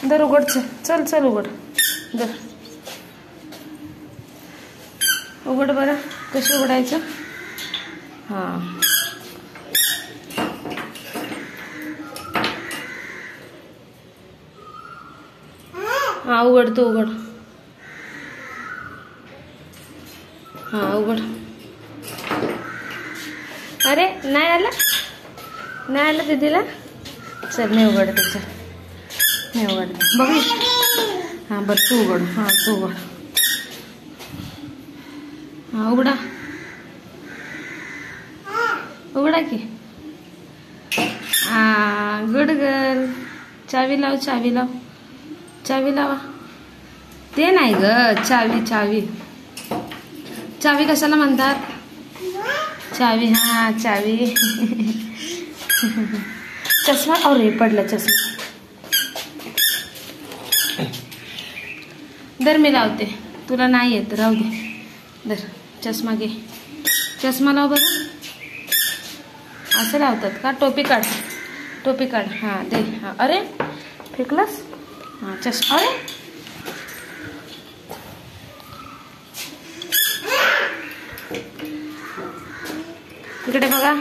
दर उघड, चल चल उघड, दर उघड बरं. कसं उघडायचं? हां हां उघड, तू उघड. हां उघड. अरे नाही आला, नाही आला दीदीला. चल मी उघडते, चल मी उघडते. बघू. हां बरं तू उघड. हां तू उघड. हां उघडा, उघडा की. हां गुड गर्ल. चावी लाव, चावी लाव, चावी लावा. ते नाही ग, चावी चावी. चावी कशाला म्हणतात? चावी. हां चावी. चष्मा. अरे पडला चष्मा. दर मी लावते, तुला नाही येत, राहू दे. दर चष्मा घे, चष्मा लाव बरं. असं लावतात का? टोपी काढ, टोपी काढ. हां दे. हां अरे फेकलास. हां चष्मा. अरे इकडे बघा.